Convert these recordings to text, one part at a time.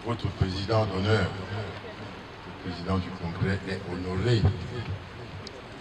Votre président d'honneur, le président du Congrès, est honoré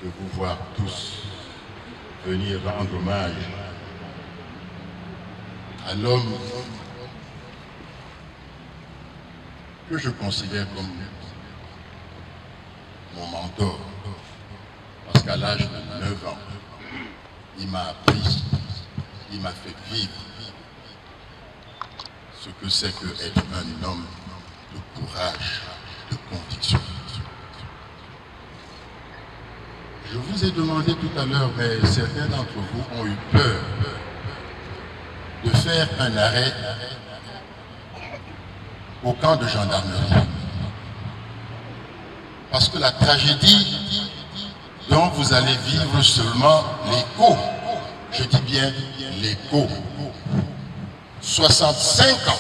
de vous voir tous venir rendre hommage à l'homme que je considère comme mon mentor, parce qu'à l'âge de 9 ans, il m'a appris, il m'a fait vivre ce que c'est que être un homme de courage, de conviction. Je vous ai demandé tout à l'heure, mais certains d'entre vous ont eu peur de faire un arrêt au camp de gendarmerie. Parce que la tragédie dont vous allez vivre seulement l'écho, je dis bien l'écho, 65 ans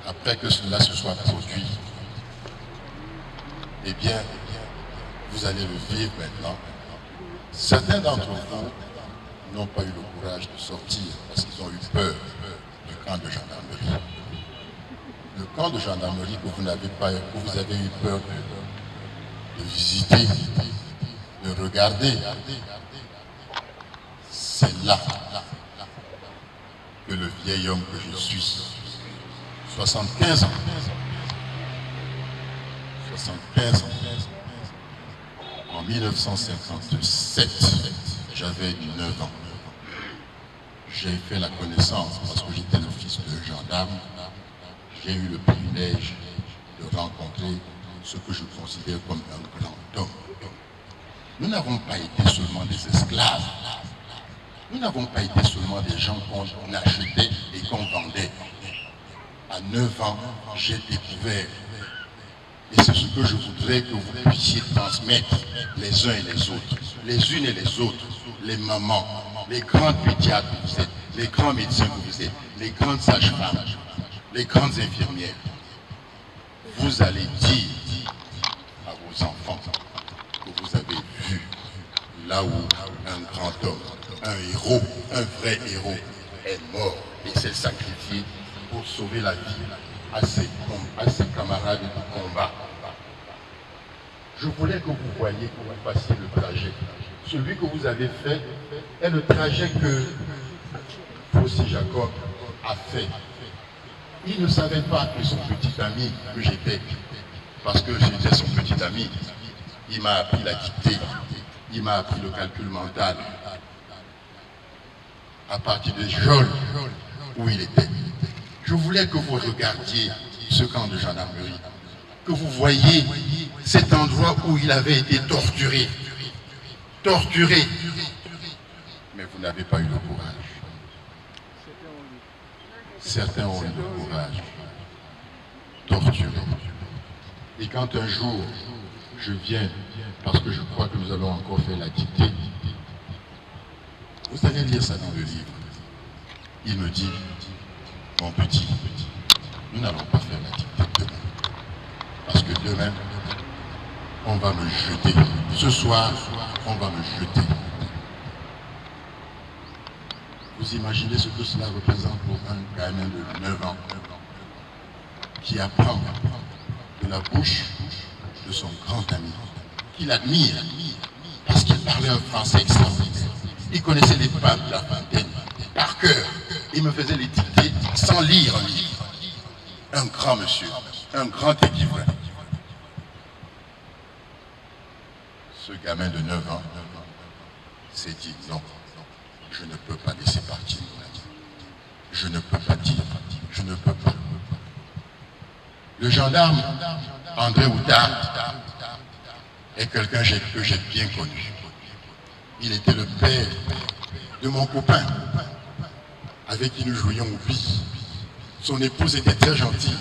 après que cela se soit produit, eh bien, vous allez le vivre maintenant. Certains d'entre vous n'ont pas eu le courage de sortir parce qu'ils ont eu peur du camp de gendarmerie. Le camp de gendarmerie que vous n'avez pas, que vous avez eu peur de visiter, de regarder, c'est là que le vieil homme que je suis, 75 ans, 75 ans, en 1957, j'avais 9 ans. J'ai fait la connaissance, parce que j'étais le fils de gendarme, j'ai eu le privilège de rencontrer ce que je considère comme un grand homme. Nous n'avons pas été seulement des esclaves. Nous n'avons pas été seulement des gens qu'on achetait et qu'on vendait. À 9 ans, j'ai découvert, et c'est ce que je voudrais que vous puissiez transmettre les uns et les autres, les unes et les autres, les mamans, les grandes pédiatres que vous êtes, les grands médecins que vous êtes, les grandes sages-femmes, les grandes infirmières. Vous allez dire à vos enfants que vous avez vu là où un grand homme, un héros, un vrai héros est mort et s'est sacrifié pour sauver la vie à ses camarades de combat. Je voulais que vous voyiez, que vous fassiez le trajet. Celui que vous avez fait est le trajet que Fossi Jacob a fait. Il ne savait pas que son petit ami, que j'étais, parce que j'étais son petit ami, il m'a appris la dictée, il m'a appris le calcul mental, à partir de Jol, où il était. Je voulais que vous regardiez ce camp de gendarmerie, que vous voyiez cet endroit où il avait été torturé. Torturé. Mais vous n'avez pas eu le courage. Certains ont eu le courage. Torturé. Et quand un jour, je viens, parce que je crois que nous allons encore faire la dictée, vous allez lire ça dans le livre. Il me dit, mon petit, nous n'allons pas faire la dictée demain. Parce que demain, on va me jeter. Ce soir, on va me jeter. Vous imaginez ce que cela représente pour un gamin de 9 ans qui apprend de la bouche de son grand ami, qu'il admire parce qu'il parlait un français extraordinaire. Il connaissait les fables de La Fontaine par cœur. Il me faisait les dictées sans lire un livre. Un grand monsieur, un grand écrivain. Ce gamin de 9 ans s'est dit non, je ne peux pas laisser partir mon ami. Je ne peux pas dire, je ne peux pas. Le gendarme André Houtard est quelqu'un que j'ai bien connu. Il était le père de mon copain avec qui nous jouions au billes. Son épouse était très gentille.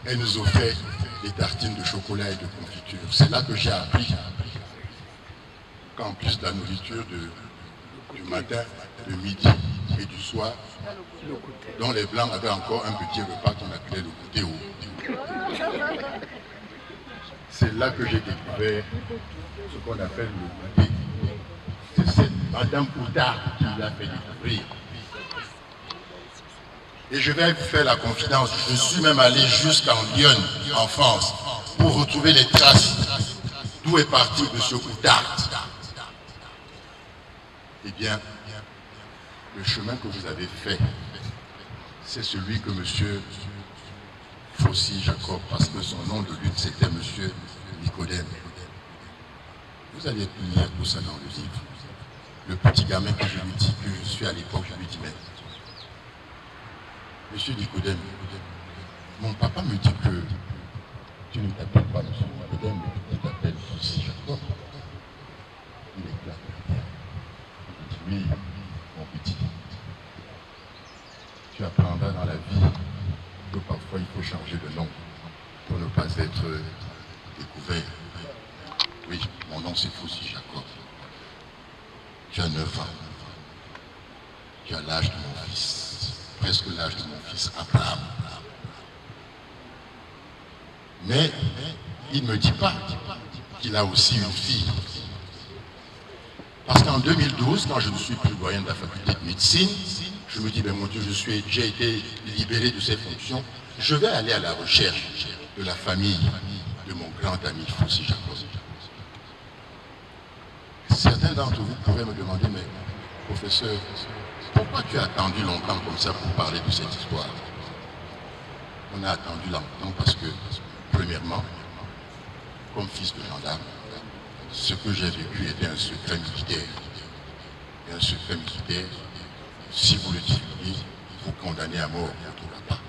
Elle nous offrait des tartines de chocolat et de confiture. C'est là que j'ai appris qu'en plus de la nourriture du matin, de midi et du soir, dont les Blancs avaient encore un petit repas qu'on appelait le goûter au. C'est là que j'ai découvert ce qu'on appelle le goûter. C'est cette Madame Houtard qui l'a fait découvrir. Et je vais vous faire la confidence, je suis même allé jusqu'en Lyon, en France, pour retrouver les traces d'où est parti M. Oudart. Eh bien, le chemin que vous avez fait, c'est celui que M. Fossi Jacob, parce que son nom de lutte c'était M. Nicodème. Vous allez lire tout ça dans le livre. Le petit gamin que je lui dis que je suis à l'époque, je lui dis, mais Monsieur Nicodème, mon papa me dit que tu ne t'appelles pas Monsieur Nicodème, mais tu t'appelles Fossi Jacob. Il éclate. Il dit, oui, mon petit, tu apprendras dans la vie que parfois il faut changer de nom pour ne pas être découvert. Oui, mon nom c'est Fossi Jacob. Tu as 9 ans. Tu as l'âge de mon fils, presque l'âge de mon fils Abraham. Mais il ne me dit pas qu'il a aussi une fille. Parce qu'en 2012, quand je ne suis plus doyen de la faculté de médecine, je me dis, ben mon Dieu, j'ai été libéré de ces fonctions, je vais aller à la recherche de la famille de mon grand ami Fossi Jacob. Certains d'entre vous pourraient me demander, mais professeur, pourquoi tu as attendu longtemps comme ça pour parler de cette histoire? On a attendu longtemps parce que, premièrement, comme fils de gendarme, ce que j'ai vécu était un secret militaire. Et un secret militaire, si vous le divulguez, vous condamnez à mort votre papa.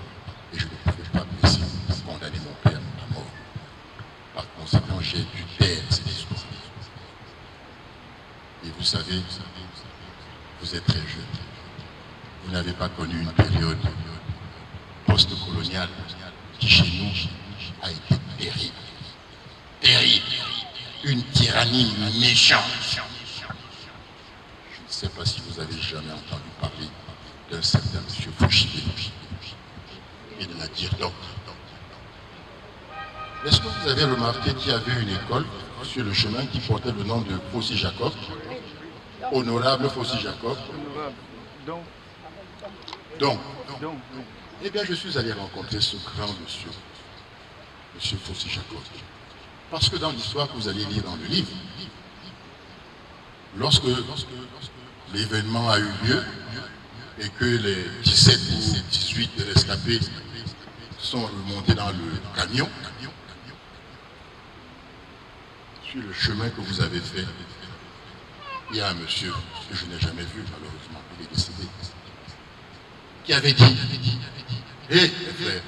Et je ne pouvais pas me laisser condamner mon père à mort. Par conséquent, j'ai dû taire cette histoire. Et vous savez, vous êtes très jeune. Vous n'avez pas connu une période post-coloniale qui, chez nous, a été terrible. Terrible. Une tyrannie méchante. Je ne sais pas si vous avez jamais entendu parler d'un certain M. Fouchibé et de la Dirdok. Est-ce que vous avez remarqué qu'il y avait une école sur le chemin qui portait le nom de Fossi Jacob? Honorable Fossi Jacob. Donc, eh bien, je suis allé rencontrer ce grand monsieur, M. Fossi Jacob. Parce que dans l'histoire que vous allez lire dans le livre, lorsque l'événement a eu lieu et que les 17 ou 18 rescapés sont remontés dans le camion, sur le chemin que vous avez fait, il y a un monsieur que je n'ai jamais vu, malheureusement, il est décédé, qui avait dit, hé, mes frères,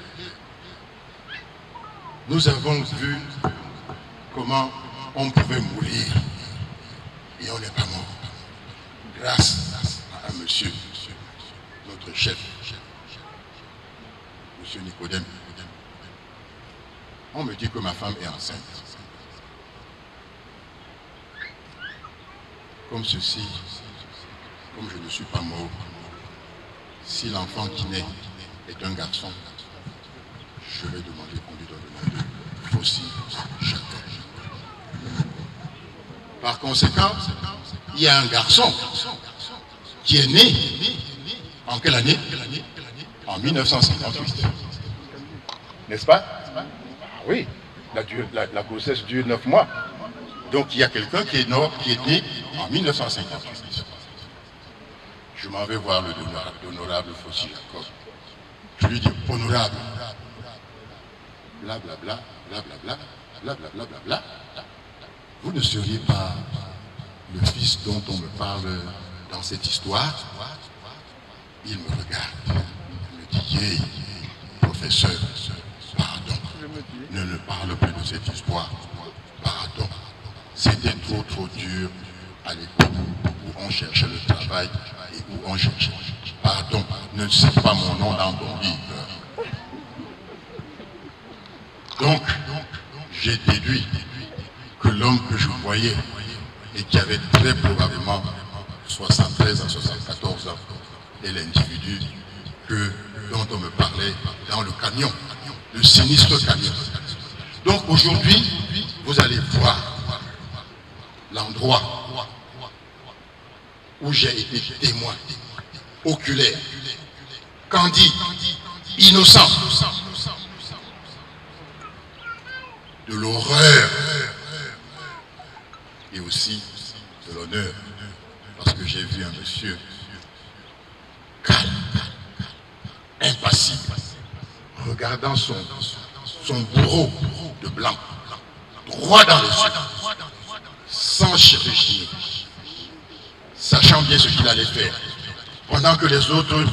nous avons vu comment on pouvait mourir et on n'est pas mort grâce à un monsieur, notre chef, monsieur Nicodème. On me dit que ma femme est enceinte. Comme ceci, comme je ne suis pas mort, si l'enfant qui naît est un garçon, je vais demander qu'on lui donne le nom de Fossi Jacob. Par conséquent, il y a un garçon qui est né en quelle année? En 1958. N'est-ce pas? Ah oui, la grossesse dure 9 mois. Donc il y a quelqu'un qui est né en 1958. Je m'en vais voir l'honorable Fossi Jacob. Je lui dis, honorable, blablabla, blablabla, blablabla, blablabla. Vous ne seriez pas le fils dont on me parle dans cette histoire? Il me regarde, il me dit, yeah, professeur, pardon, ne parle plus de cette histoire, pardon. C'était trop dur à l'époque où on cherchait le travail et où on cherchait. Pardon, ne cite pas mon nom dans ton livre. Donc, j'ai déduit que l'homme que je voyais et qui avait très probablement 73 à 74 ans est l'individu dont on me parlait dans le camion, le sinistre camion. Donc aujourd'hui, vous allez voir l'endroit où j'ai été témoin oculaire candide, innocent, de l'horreur et aussi de l'honneur, parce que j'ai vu un monsieur calme, impassible, regardant son bourreau de blanc, droit dans les yeux, sans chirurgie, sachant bien ce qu'il allait faire, pendant que les autres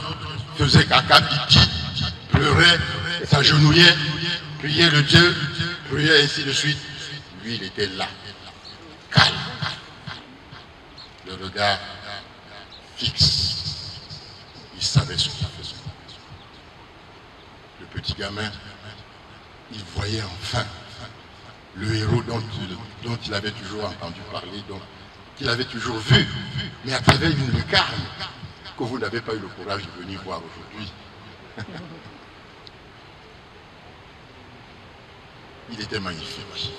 faisaient caca, pipi, pleuraient, s'agenouillaient, priaient le Dieu, priaient ainsi de suite. Lui, il était là, calme, le regard fixe. Il savait ce qu'il faisait. Le petit gamin, il voyait enfin le héros dont il avait toujours entendu parler, qu'il avait toujours vu, mais à travers une lucarne que vous n'avez pas eu le courage de venir voir aujourd'hui. Il était magnifique.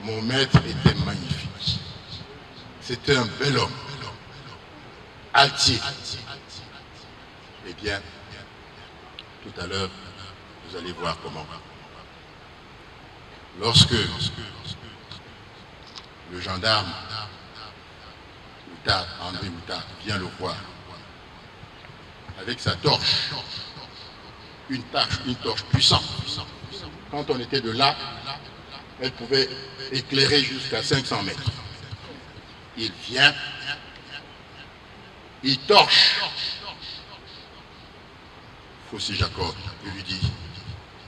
Mon maître était magnifique. C'était un bel homme, altier. Eh bien, tout à l'heure, vous allez voir comment. Lorsque le gendarme André Outard vient le voir avec sa torche, une torche puissante. Quand on était de là, elle pouvait éclairer jusqu'à 500 mètres. Il vient, il torche Fossi Jacob et lui dit: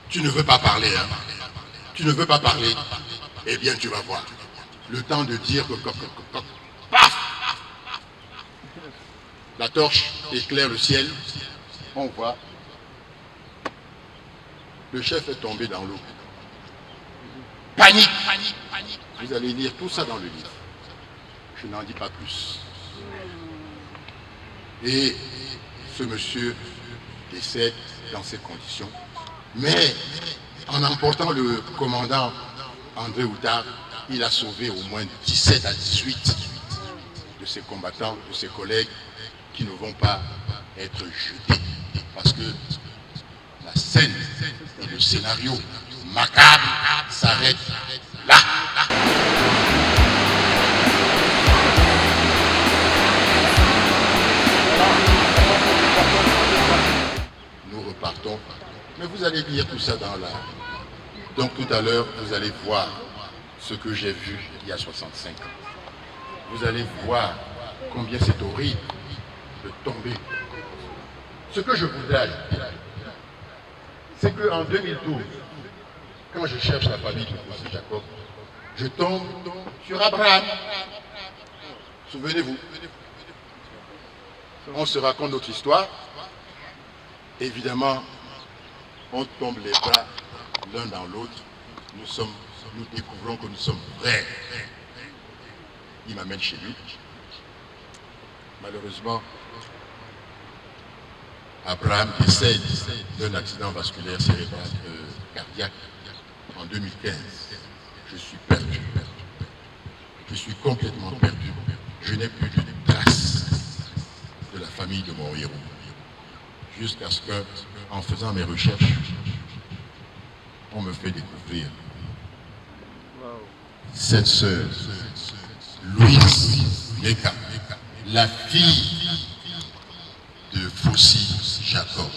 tu ne veux pas parler, hein? Tu ne veux pas parler? Eh bien, tu vas voir. Le temps de dire que paf! La torche éclaire le ciel. On voit. Le chef est tombé dans l'eau. Panique! Vous allez lire tout ça dans le livre. Je n'en dis pas plus. Et ce monsieur décède dans ces conditions. Mais en emportant le commandant André Outard, il a sauvé au moins 17 à 18 de ses combattants, de ses collègues qui ne vont pas être jetés. Parce que la scène et le scénario macabre s'arrêtent là. Nous repartons. Mais vous allez lire tout ça dans la... Donc tout à l'heure, vous allez voir ce que j'ai vu il y a 65 ans. Vous allez voir combien c'est horrible de tomber. Ce que je voudrais ajouter, c'est qu'en 2012, quand je cherche la famille de Fossi Jacob, je tombe sur Abraham. Souvenez-vous, on se raconte notre histoire. Évidemment, on tombe les bras l'un dans l'autre. Nous découvrons que nous sommes frères. Il m'amène chez lui. Malheureusement, Abraham décède d'un accident vasculaire cérébral cardiaque en 2015. Je suis perdu. Je suis complètement perdu. Je n'ai plus de traces de la famille de mon héros. Jusqu'à ce que, en faisant mes recherches, on me fait découvrir cette sœur, Louise Leka, la fille de Fossi Jacob.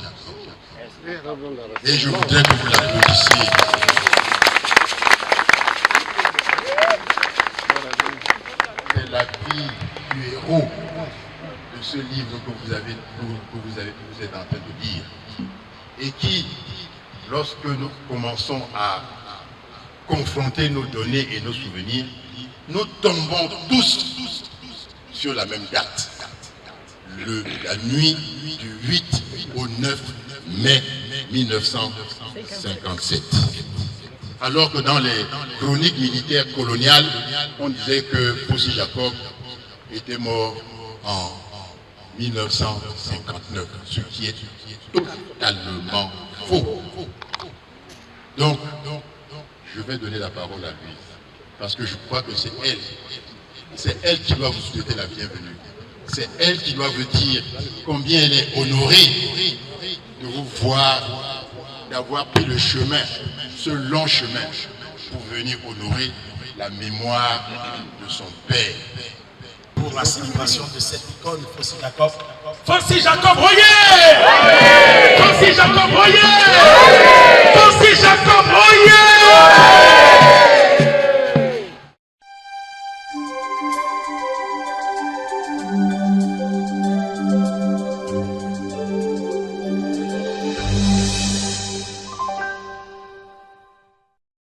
Et je voudrais que vous l'applaudissiez. C'est la fille du héros de ce livre que vous êtes en train de lire. Et qui, lorsque nous commençons à confronter nos données et nos souvenirs, nous tombons tous sur la même date. La nuit du 8 au 9 mai 1957. Alors que dans les chroniques militaires coloniales, on disait que Fossi Jacob était mort en 1959, ce qui est totalement faux. Donc, je vais donner la parole à lui, parce que je crois que c'est elle qui doit vous souhaiter la bienvenue. c'est elle qui doit vous dire combien elle est honorée de vous voir, d'avoir pris le chemin, ce long chemin, pour venir honorer la mémoire de son père. Pour la célébration de cette icône, Francis Jacob. Francis Jacob, voyez! Francis Jacob, voyez! Francis Jacob, voyez!